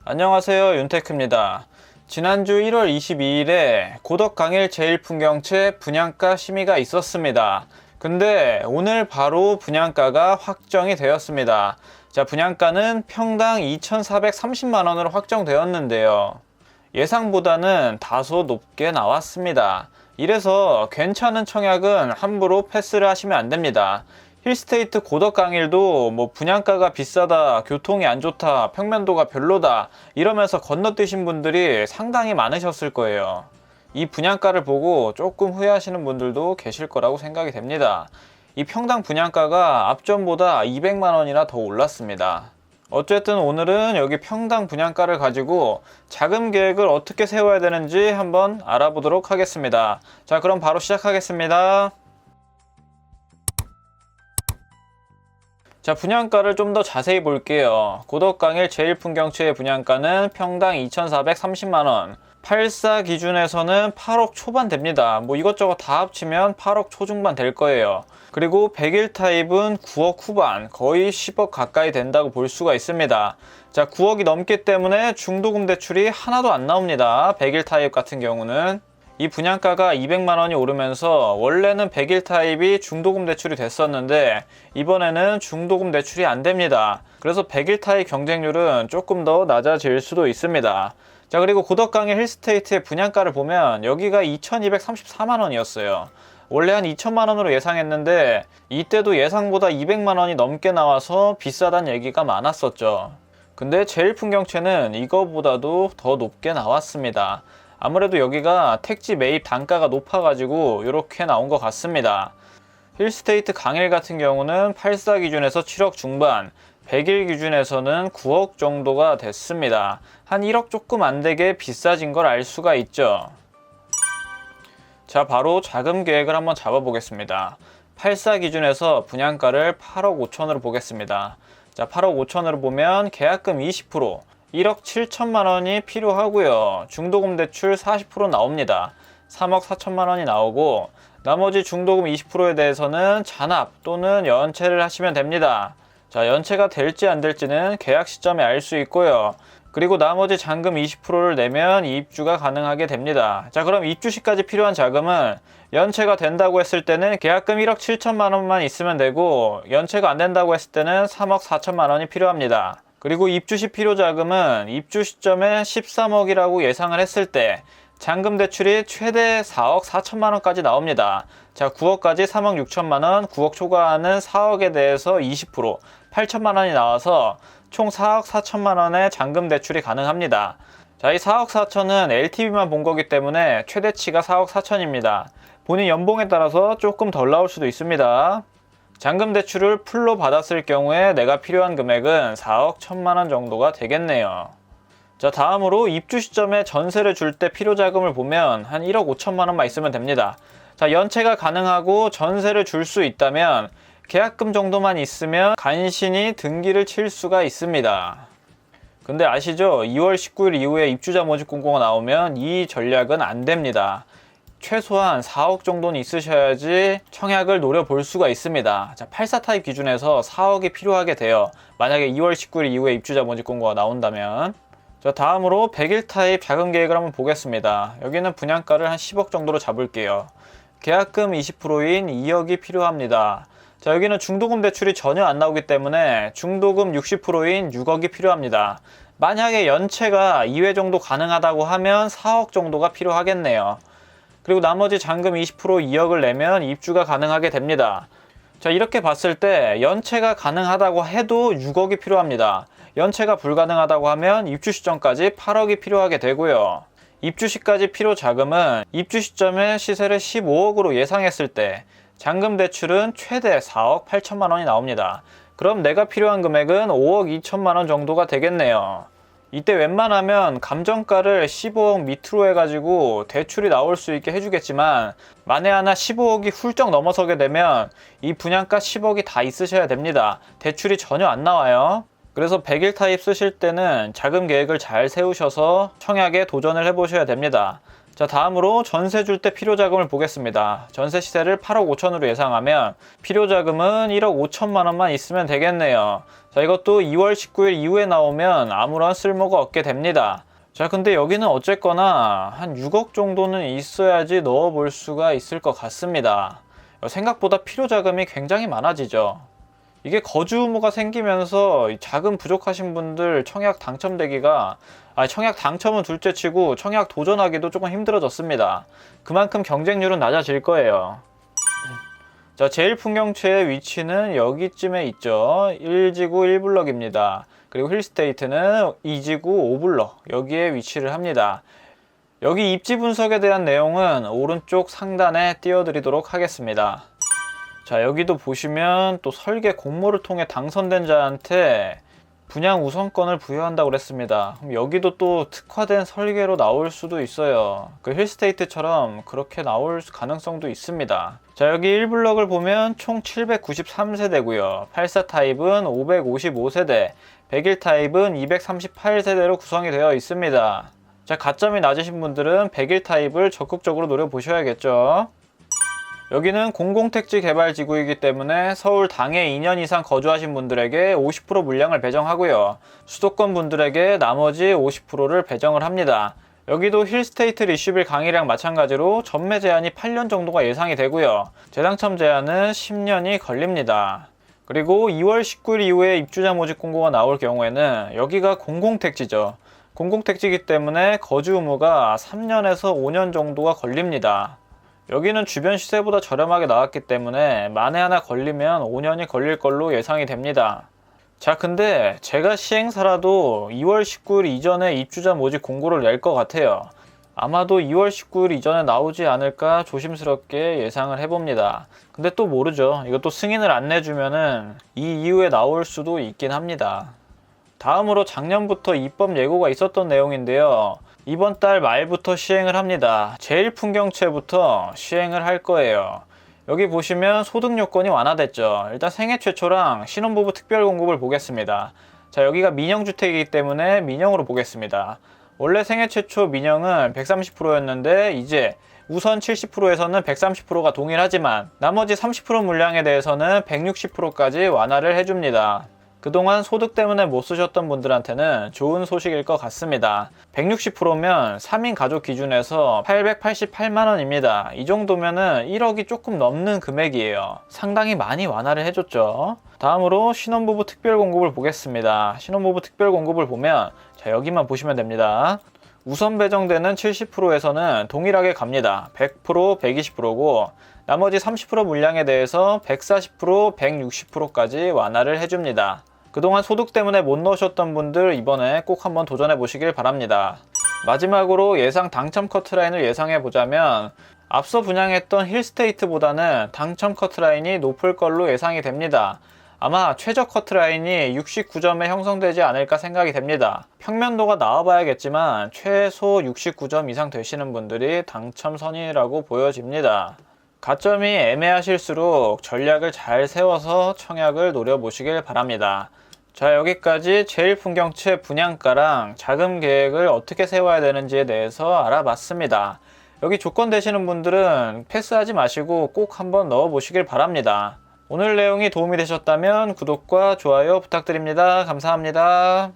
안녕하세요, 윤테크입니다. 지난주 1월 22일에 고덕강일 제1풍경채 분양가 심의가 있었습니다. 근데 오늘 바로 분양가가 확정이 되었습니다. 자, 분양가는 평당 2,430만원으로 확정되었는데요. 예상보다는 다소 높게 나왔습니다. 이래서 괜찮은 청약은 함부로 패스를 하시면 안 됩니다. 힐스테이트 고덕강일도 분양가가 비싸다, 교통이 안 좋다, 평면도가 별로다 이러면서 건너뛰신 분들이 상당히 많으셨을 거예요. 이 분양가를 보고 조금 후회하시는 분들도 계실 거라고 생각이 됩니다. 이 평당 분양가가 앞전보다 200만원이나 더 올랐습니다. 어쨌든 오늘은 여기 평당 분양가를 가지고 자금 계획을 어떻게 세워야 되는지 한번 알아보도록 하겠습니다. 자, 그럼 바로 시작하겠습니다. 자, 분양가를 좀 더 자세히 볼게요. 고덕강일 제1풍경채의 분양가는 평당 2,430만원, 84 기준에서는 8억 초반 됩니다. 이것저것 다 합치면 8억 초중반 될 거예요. 그리고 100일 타입은 9억 후반, 거의 10억 가까이 된다고 볼 수가 있습니다. 자, 9억이 넘기 때문에 중도금 대출이 하나도 안 나옵니다. 100일 타입 같은 경우는. 이 분양가가 200만원이 오르면서 원래는 100일 타입이 중도금 대출이 됐었는데 이번에는 중도금 대출이 안 됩니다. 그래서 100일 타입 경쟁률은 조금 더 낮아질 수도 있습니다. 자, 그리고 고덕강일 힐스테이트의 분양가를 보면 여기가 2,234만원이었어요. 원래 한 2천만원으로 예상했는데 이때도 예상보다 200만원이 넘게 나와서 비싸단 얘기가 많았었죠. 근데 제1풍경채는 이거보다도 더 높게 나왔습니다. 아무래도 여기가 택지 매입 단가가 높아가지고 이렇게 나온 것 같습니다. 힐스테이트 강일 같은 경우는 84 기준에서 7억 중반, 100일 기준에서는 9억 정도가 됐습니다. 한 1억 조금 안 되게 비싸진 걸 알 수가 있죠. 자, 바로 자금 계획을 한번 잡아보겠습니다. 84 기준에서 분양가를 8억 5천으로 보겠습니다. 자, 8억 5천으로 보면 계약금 20%, 1억 7천만 원이 필요하고요. 중도금 대출 40% 나옵니다. 3억 4천만 원이 나오고 나머지 중도금 20%에 대해서는 잔압 또는 연체를 하시면 됩니다. 자, 연체가 될지 안 될지는 계약 시점에 알 수 있고요. 그리고 나머지 잔금 20%를 내면 입주가 가능하게 됩니다. 자, 그럼 입주 시까지 필요한 자금은 연체가 된다고 했을 때는 계약금 1억 7천만 원만 있으면 되고 연체가 안 된다고 했을 때는 3억 4천만 원이 필요합니다. 그리고 입주 시 필요 자금은 입주 시점에 13억이라고 예상을 했을 때 잔금 대출이 최대 4억 4천만 원까지 나옵니다. 자, 9억까지 3억 6천만 원, 9억 초과하는 4억에 대해서 20%, 8천만 원이 나와서 총 4억 4천만 원의 잔금 대출이 가능합니다. 자, 이 4억 4천은 LTV만 본 거기 때문에 최대치가 4억 4천입니다. 본인 연봉에 따라서 조금 덜 나올 수도 있습니다. 잔금 대출을 풀로 받았을 경우에 내가 필요한 금액은 4억 1천만 원 정도가 되겠네요. 자, 다음으로 입주 시점에 전세를 줄 때 필요 자금을 보면 한 1억 5천만 원만 있으면 됩니다. 자, 연체가 가능하고 전세를 줄 수 있다면 계약금 정도만 있으면 간신히 등기를 칠 수가 있습니다. 근데 아시죠? 2월 19일 이후에 입주자 모집 공고가 나오면 이 전략은 안 됩니다. 최소한 4억 정도는 있으셔야지 청약을 노려볼 수가 있습니다. 자, 84 타입 기준에서 4억이 필요하게 돼요. 만약에 2월 19일 이후에 입주자 모집 공고가 나온다면. 자, 다음으로 100일 타입 자금 계획을 한번 보겠습니다. 여기는 분양가를 한 10억 정도로 잡을게요. 계약금 20%인 2억이 필요합니다. 자, 여기는 중도금 대출이 전혀 안 나오기 때문에 중도금 60%인 6억이 필요합니다. 만약에 연체가 2회 정도 가능하다고 하면 4억 정도가 필요하겠네요. 그리고 나머지 잔금 20% 2억을 내면 입주가 가능하게 됩니다. 자, 이렇게 봤을 때 연체가 가능하다고 해도 6억이 필요합니다. 연체가 불가능하다고 하면 입주 시점까지 8억이 필요하게 되고요. 입주 시까지 필요 자금은 입주 시점에 시세를 15억으로 예상했을 때 잔금 대출은 최대 4억 8천만 원이 나옵니다. 그럼 내가 필요한 금액은 5억 2천만 원 정도가 되겠네요. 이때 웬만하면 감정가를 15억 밑으로 해가지고 대출이 나올 수 있게 해주겠지만 만에 하나 15억이 훌쩍 넘어서게 되면 이 분양가 10억이 다 있으셔야 됩니다. 대출이 전혀 안 나와요. 그래서 100일 타입 쓰실 때는 자금 계획을 잘 세우셔서 청약에 도전을 해보셔야 됩니다. 자, 다음으로 전세 줄 때 필요자금을 보겠습니다. 전세 시세를 8억 5천으로 예상하면 필요자금은 1억 5천만 원만 있으면 되겠네요. 자, 이것도 2월 19일 이후에 나오면 아무런 쓸모가 없게 됩니다. 자, 근데 여기는 어쨌거나 한 6억 정도는 있어야지 넣어볼 수가 있을 것 같습니다. 생각보다 필요자금이 굉장히 많아지죠. 이게 거주 의무가 생기면서 자금 부족하신 분들 청약 당첨되기가, 청약 당첨은 둘째치고 청약 도전하기도 조금 힘들어졌습니다. 그만큼 경쟁률은 낮아질 거예요. 자, 제1풍경채의 위치는 여기쯤에 있죠. 1지구 1블럭입니다. 그리고 힐스테이트는 2지구 5블럭, 여기에 위치를 합니다. 여기 입지 분석에 대한 내용은 오른쪽 상단에 띄워드리도록 하겠습니다. 자, 여기도 보시면 또 설계 공모를 통해 당선된 자한테 분양 우선권을 부여한다고 그랬습니다. 그럼 여기도 또 특화된 설계로 나올 수도 있어요. 그 힐스테이트처럼 그렇게 나올 가능성도 있습니다. 자, 여기 1블럭을 보면 총 793세대고요. 84 타입은 555세대, 101 타입은 238세대로 구성이 되어 있습니다. 자, 가점이 낮으신 분들은 101 타입을 적극적으로 노려보셔야겠죠. 여기는 공공택지 개발지구이기 때문에 서울 당에 2년 이상 거주하신 분들에게 50% 물량을 배정하고요. 수도권 분들에게 나머지 50%를 배정을 합니다. 여기도 힐스테이트 리슈빌 강의랑 마찬가지로 전매 제한이 8년 정도가 예상이 되고요. 재당첨 제한은 10년이 걸립니다. 그리고 2월 19일 이후에 입주자 모집 공고가 나올 경우에는 여기가 공공택지죠. 공공택지이기 때문에 거주 의무가 3년에서 5년 정도가 걸립니다. 여기는 주변 시세보다 저렴하게 나왔기 때문에 만에 하나 걸리면 5년이 걸릴 걸로 예상이 됩니다. 자, 근데 제가 시행사라도 2월 19일 이전에 입주자 모집 공고를 낼 것 같아요. 아마도 2월 19일 이전에 나오지 않을까 조심스럽게 예상을 해봅니다. 근데 또 모르죠. 이것도 승인을 안 내주면은 이 이후에 나올 수도 있긴 합니다. 다음으로 작년부터 입법 예고가 있었던 내용인데요. 이번 달 말부터 시행을 합니다. 제1풍경채부터 시행을 할 거예요. 여기 보시면 소득 요건이 완화됐죠. 일단 생애 최초랑 신혼부부 특별공급을 보겠습니다. 자, 여기가 민영주택이기 때문에 민영으로 보겠습니다. 원래 생애 최초 민영은 130%였는데 이제 우선 70%에서는 130%가 동일하지만 나머지 30% 물량에 대해서는 160%까지 완화를 해줍니다. 그동안 소득 때문에 못 쓰셨던 분들한테는 좋은 소식일 것 같습니다. 160%면 3인 가족 기준에서 888만원입니다. 이 정도면은 1억이 조금 넘는 금액이에요. 상당히 많이 완화를 해줬죠. 다음으로 신혼부부 특별공급을 보겠습니다. 신혼부부 특별공급을 보면 자, 여기만 보시면 됩니다. 우선 배정되는 70%에서는 동일하게 갑니다. 100%, 120%고 나머지 30% 물량에 대해서 140%, 160%까지 완화를 해줍니다. 그동안 소득 때문에 못 넣으셨던 분들 이번에 꼭 한번 도전해 보시길 바랍니다. 마지막으로 예상 당첨 커트라인을 예상해 보자면 앞서 분양했던 힐스테이트보다는 당첨 커트라인이 높을 걸로 예상이 됩니다. 아마 최저 커트라인이 69점에 형성되지 않을까 생각이 됩니다. 평면도가 나와봐야겠지만 최소 69점 이상 되시는 분들이 당첨선이라고 보여집니다. 가점이 애매하실수록 전략을 잘 세워서 청약을 노려보시길 바랍니다. 자, 여기까지 제1풍경채 분양가랑 자금 계획을 어떻게 세워야 되는지에 대해서 알아봤습니다. 여기 조건 되시는 분들은 패스하지 마시고 꼭 한번 넣어보시길 바랍니다. 오늘 내용이 도움이 되셨다면 구독과 좋아요 부탁드립니다. 감사합니다.